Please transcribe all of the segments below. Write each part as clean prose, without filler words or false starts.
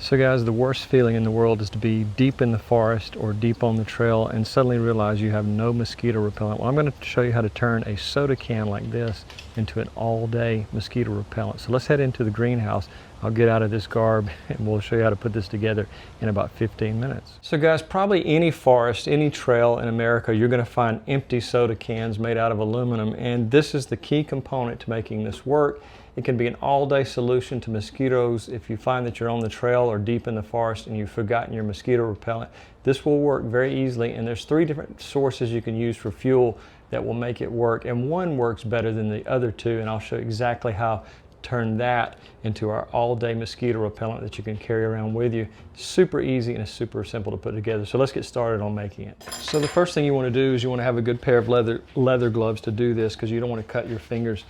So guys, the worst feeling in the world is to be deep in the forest or deep on the trail and suddenly realize you have no mosquito repellent. Well, I'm going to show you how to turn a soda can like this into an all-day mosquito repellent. So let's head into the greenhouse. I'll get out of this garb and we'll show you how to put this together in about 15 minutes. So guys, probably any forest, any trail in America, you're going to find empty soda cans made out of aluminum, and this is the key component to making this work. It can be an all-day solution to mosquitoes. If you find that you're on the trail or deep in the forest and you've forgotten your mosquito repellent, this will work very easily. And there's 3 different sources you can use for fuel that will make it work. And one works better than the other 2, and I'll show you exactly how to turn that into our all-day mosquito repellent that you can carry around with you. Super easy and it's super simple to put together. So let's get started on making it. So the first thing you want to do is you want to have a good pair of leather gloves to do this, because you don't want to cut your fingers.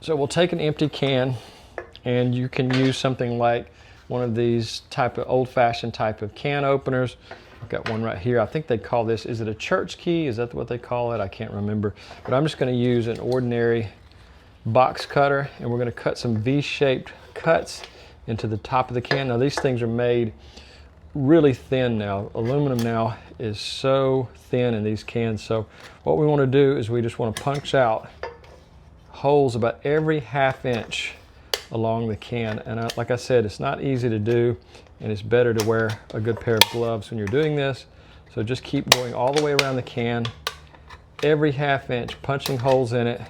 So we'll take an empty can, and you can use something like one of these type of old-fashioned type of can openers. I've got one right here. I think they call this, is it a church key? Is that what they call it? I can't remember. But I'm just going to use an ordinary box cutter, and we're going to cut some V-shaped cuts into the top of the can. Now these things are made really thin now. Aluminum now is so thin in these cans. So what we want to do is we just want to punch out holes about every ½ inch along the can. And like I said, it's not easy to do, and it's better to wear a good pair of gloves when you're doing this. So just keep going all the way around the can, every ½ inch, punching holes in it,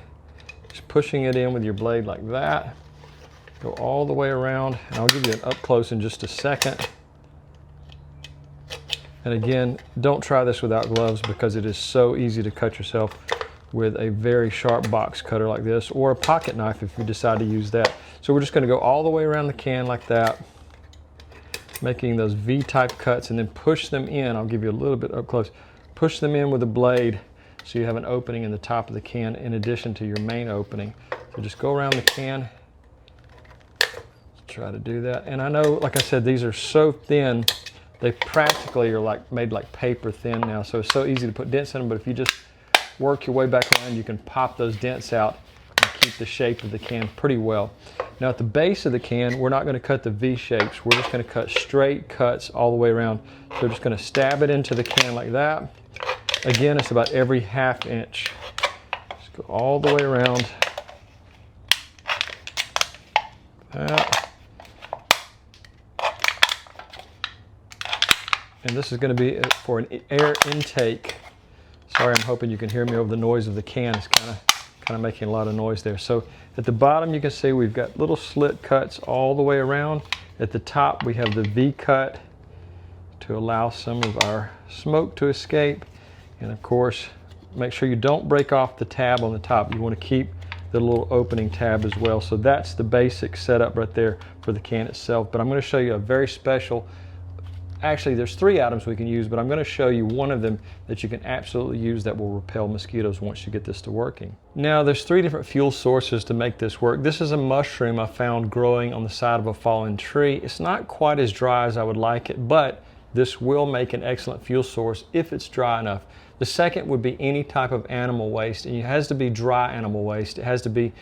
just pushing it in with your blade like that. Go all the way around, and I'll give you an up close in just a second. And again, don't try this without gloves, because it is so easy to cut yourself with a very sharp box cutter like this, or a pocket knife if you decide to use that. So we're just going to go all the way around the can like that, making those V-type cuts, and then push them in. I'll give you a little bit up close. Push them in with a blade so you have an opening in the top of the can in addition to your main opening. So just go around the can. Try to do that. And I know, like I said, these are so thin, they practically are like made like paper thin now, so it's so easy to put dents in them. But if you just work your way back around, you can pop those dents out and keep the shape of the can pretty well. Now at the base of the can, we're not going to cut the V shapes. We're just going to cut straight cuts all the way around. So we're just going to stab it into the can like that. Again, it's about every ½ inch. Just go all the way around. That. And this is going to be for an air intake. Sorry, I'm hoping you can hear me over the noise of the can. It's kind of making a lot of noise there. So at the bottom, you can see we've got little slit cuts all the way around. At the top, we have the V cut to allow some of our smoke to escape. And of course, make sure you don't break off the tab on the top. You want to keep the little opening tab as well. So that's the basic setup right there for the can itself. But I'm going to show you a very special, actually there's 3 items we can use, but I'm going to show you one of them that you can absolutely use that will repel mosquitoes once you get this to working. Now there's 3 different fuel sources to make this work. This is a mushroom I found growing on the side of a fallen tree. It's not quite as dry as I would like it, but this will make an excellent fuel source if it's dry enough. The second would be any type of animal waste, and it has to be dry animal waste. It has to be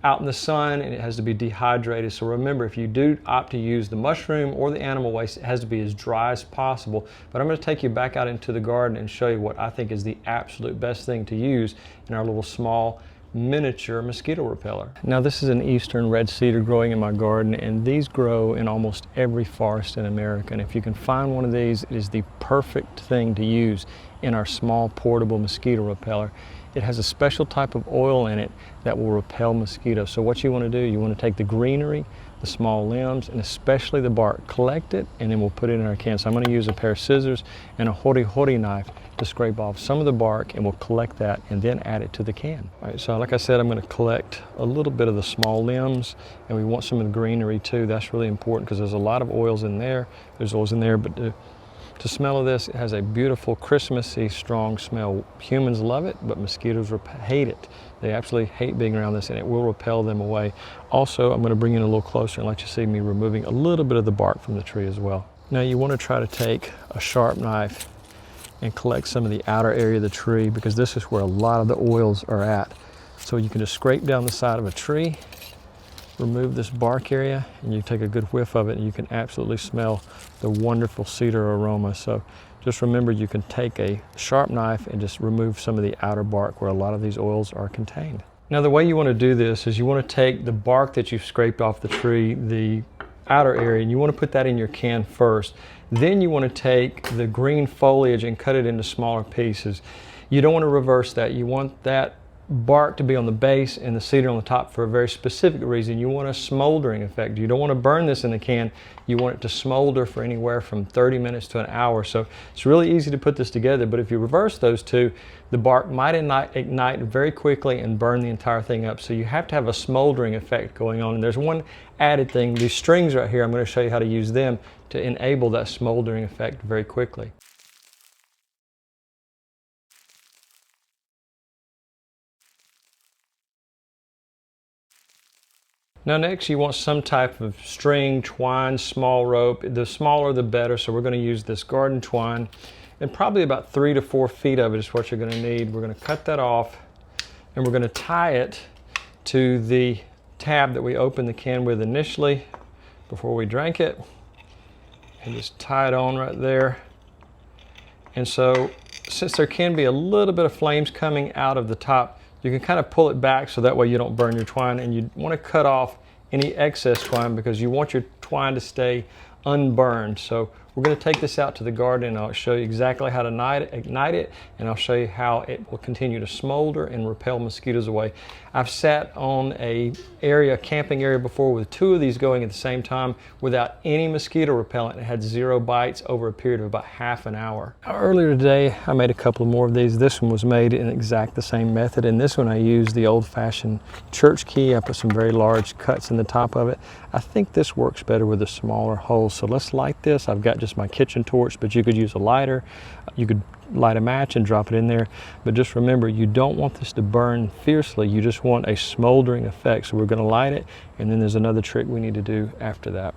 out in the sun, and it has to be dehydrated. So remember, if you do opt to use the mushroom or the animal waste, it has to be as dry as possible. But I'm going to take you back out into the garden and show you what I think is the absolute best thing to use in our little small miniature mosquito repeller. Now this is an eastern red cedar growing in my garden, and these grow in almost every forest in America. And if you can find one of these, it is the perfect thing to use in our small portable mosquito repeller. It has a special type of oil in it that will repel mosquitoes. So what you want to do, you want to take the greenery, the small limbs, and especially the bark, collect it, and then we'll put it in our can. So I'm going to use a pair of scissors and a hori-hori knife to scrape off some of the bark, and we'll collect that and then add it to the can. All right, so like I said, I'm going to collect a little bit of the small limbs, and we want some of the greenery too. That's really important because there's a lot of oils in there. There's oils in there, but to smell of this, it has a beautiful Christmassy strong smell. Humans love it, but mosquitoes hate it. They absolutely hate being around this, and it will repel them away. Also, I'm going to bring in a little closer and let you see me removing a little bit of the bark from the tree as well. Now you want to try to take a sharp knife and collect some of the outer area of the tree, because this is where a lot of the oils are at. So you can just scrape down the side of a tree remove this bark area, and you take a good whiff of it, and you can absolutely smell the wonderful cedar aroma. So just remember, you can take a sharp knife and just remove some of the outer bark where a lot of these oils are contained. Now, the way you want to do this is you want to take the bark that you've scraped off the tree, the outer area, and you want to put that in your can first. Then you want to take the green foliage and cut it into smaller pieces. You don't want to reverse that. You want that bark to be on the base and the cedar on the top for a very specific reason. You want a smoldering effect. You don't want to burn this in the can. You want it to smolder for anywhere from 30 minutes to an hour. So it's really easy to put this together, but if you reverse those two, the bark might ignite very quickly and burn the entire thing up. So you have to have a smoldering effect going on. And there's one added thing. These strings right here, I'm going to show you how to use them to enable that smoldering effect very quickly. Now next, you want some type of string, twine, small rope. The smaller the better, so we're going to use this garden twine, and probably about 3 to 4 feet of it is what you're going to need. We're going to cut that off, and we're going to tie it to the tab that we opened the can with initially before we drank it, and just tie it on right there. And so since there can be a little bit of flames coming out of the top, you can kind of pull it back so that way you don't burn your twine, and you want to cut off any excess twine because you want your twine to stay unburned. So we're going to take this out to the garden, and I'll show you exactly how to ignite it, and I'll show you how it will continue to smolder and repel mosquitoes away. I've sat on a camping area before with 2 of these going at the same time without any mosquito repellent. It had 0 bites over a period of about half an hour. Earlier today, I made a couple more of these. This one was made in exact the same method, and this one I used the old-fashioned church key. I put some very large cuts in the top of it. I think this works better with the smaller holes. So let's light this. I've got just my kitchen torch, but you could use a lighter. You could light a match and drop it in there. But just remember, you don't want this to burn fiercely. You just want a smoldering effect. So we're going to light it, and then there's another trick we need to do after that.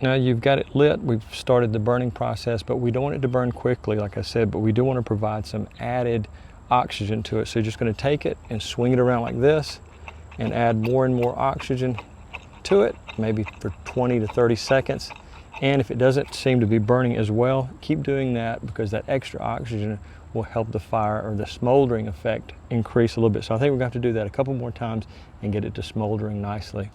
Now you've got it lit, we've started the burning process, but we don't want it to burn quickly, like I said, but we do want to provide some added oxygen to it. So you're just going to take it and swing it around like this and add more and more oxygen to it, maybe for 20 to 30 seconds. And if it doesn't seem to be burning as well, keep doing that, because that extra oxygen will help the fire or the smoldering effect increase a little bit. So I think we're going to have to do that a couple more times and get it to smoldering nicely.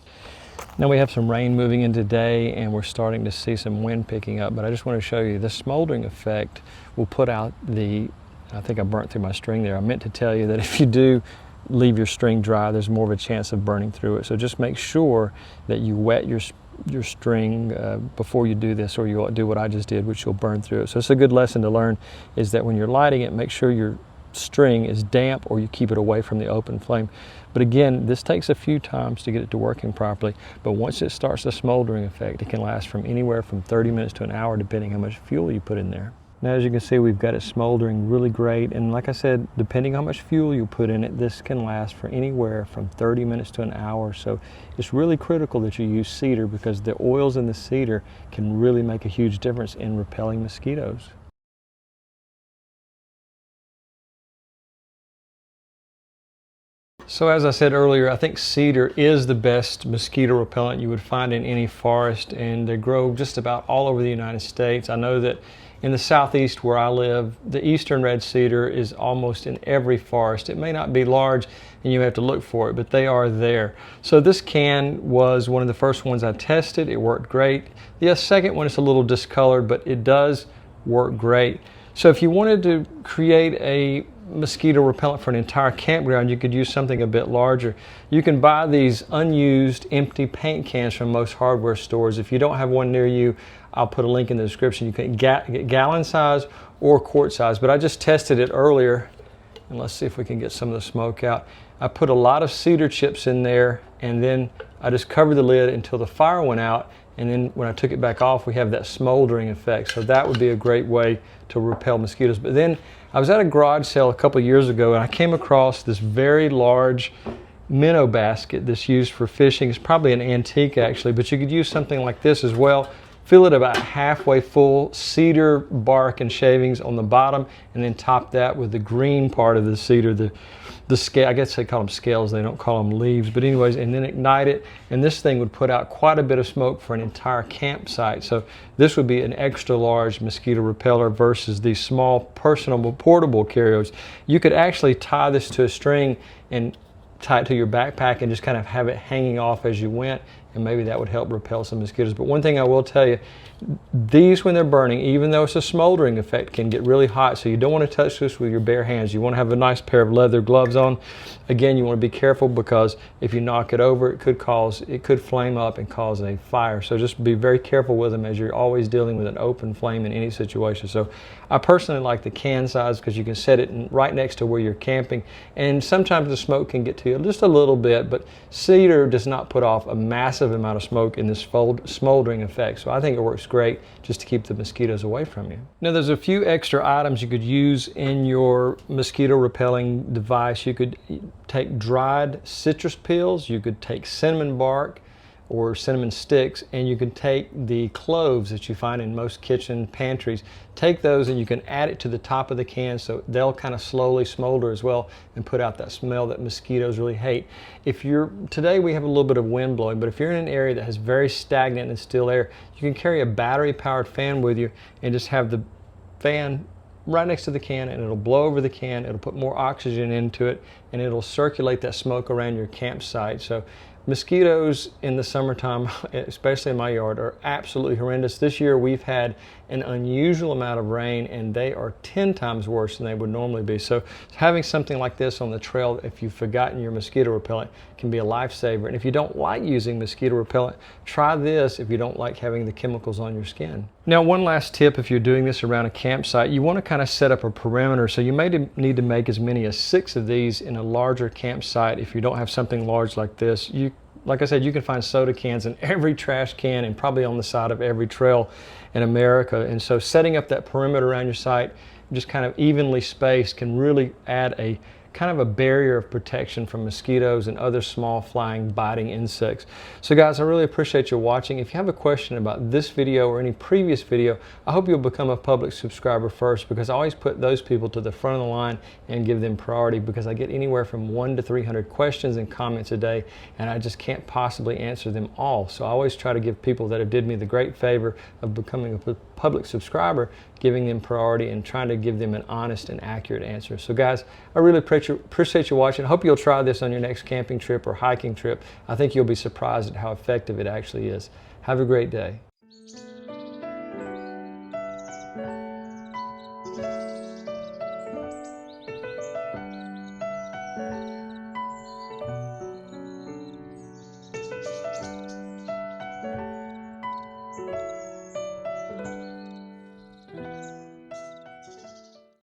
Now we have some rain moving in today, and we're starting to see some wind picking up, but I just want to show you the smoldering effect will put out I think I burnt through my string there. I meant to tell you that if you do leave your string dry, there's more of a chance of burning through it. So just make sure that you wet your string before you do this, or you'll do what I just did, which you'll burn through it. So it's a good lesson to learn, is that when you're lighting it, make sure your string is damp, or you keep it away from the open flame. But again, this takes a few times to get it to working properly, but once it starts the smoldering effect, it can last from anywhere from 30 minutes to an hour, depending how much fuel you put in there. Now, as you can see, we've got it smoldering really great, and like I said, depending how much fuel you put in it, this can last for anywhere from 30 minutes to an hour. So it's really critical that you use cedar, because the oils in the cedar can really make a huge difference in repelling mosquitoes. So as I said earlier, I think cedar is the best mosquito repellent you would find in any forest, and they grow just about all over the United States. I know that in the southeast where I live, the eastern red cedar is almost in every forest. It may not be large and you have to look for it, but they are there. So this can was one of the first ones I tested. It worked great. The second one is a little discolored, but it does work great. So if you wanted to create a mosquito repellent for an entire campground, you could use something a bit larger. You can buy these unused empty paint cans from most hardware stores. If you don't have one near you, I'll put a link in the description. You can get gallon size or quart size, but I just tested it earlier, and let's see if we can get some of the smoke out. I put a lot of cedar chips in there, and then I just covered the lid until the fire went out, and then when I took it back off, we have that smoldering effect. So that would be a great way to repel mosquitoes. But then I was at a garage sale a couple years ago, and I came across this very large minnow basket that's used for fishing. It's probably an antique actually, but you could use something like this as well. fill it about halfway full, cedar bark and shavings on the bottom, and then top that with the green part of the cedar, the scale, I guess they call them scales, they don't call them leaves, but anyways, and then ignite it, and this thing would put out quite a bit of smoke for an entire campsite. So this would be an extra large mosquito repeller versus these small personal portable carriers. You could actually tie this to a string and tie it to your backpack and just kind of have it hanging off as you went, and maybe that would help repel some mosquitoes. But one thing I will tell you, these, when they're burning, even though it's a smoldering effect, can get really hot, so you don't want to touch this with your bare hands. You want to have a nice pair of leather gloves on. Again, you want to be careful, because if you knock it over, it could flame up and cause a fire. So just be very careful with them, as you're always dealing with an open flame in any situation. So I personally like the can size, because you can set it right next to where you're camping, and sometimes the smoke can get to you just a little bit, but cedar does not put off a massive amount of smoke in this smoldering effect. So I think it works great just to keep the mosquitoes away from you. Now, there's a few extra items you could use in your mosquito repelling device. You could take dried citrus peels, you could take cinnamon bark or cinnamon sticks, and you can take the cloves that you find in most kitchen pantries. Take those and you can add it to the top of the can, so they'll kind of slowly smolder as well and put out that smell that mosquitoes really hate. Today we have a little bit of wind blowing, but if you're in an area that has very stagnant and still air, you can carry a battery powered fan with you and just have the fan right next to the can, and it'll blow over the can, it'll put more oxygen into it, and it'll circulate that smoke around your campsite. So mosquitoes in the summertime, especially in my yard, are absolutely horrendous. This year we've had an unusual amount of rain, and they are 10 times worse than they would normally be. So having something like this on the trail, if you've forgotten your mosquito repellent, can be a lifesaver. And if you don't like using mosquito repellent, try this if you don't like having the chemicals on your skin. Now, one last tip, if you're doing this around a campsite, you want to kind of set up a perimeter. So you may need to make as many as 6 of these in a larger campsite. If you don't have something large like this, like I said, you can find soda cans in every trash can and probably on the side of every trail in America. And so setting up that perimeter around your site, just kind of evenly spaced, can really add a kind of a barrier of protection from mosquitoes and other small flying biting insects. So guys, I really appreciate you watching. If you have a question about this video or any previous video, I hope you'll become a public subscriber first, because I always put those people to the front of the line and give them priority, because I get anywhere from 100 to 300 questions and comments a day, and I just can't possibly answer them all. So I always try to give people that have did me the great favor of becoming a public subscriber, giving them priority and trying to give them an honest and accurate answer. So guys, I really appreciate you watching. I hope you'll try this on your next camping trip or hiking trip. I think you'll be surprised at how effective it actually is. Have a great day.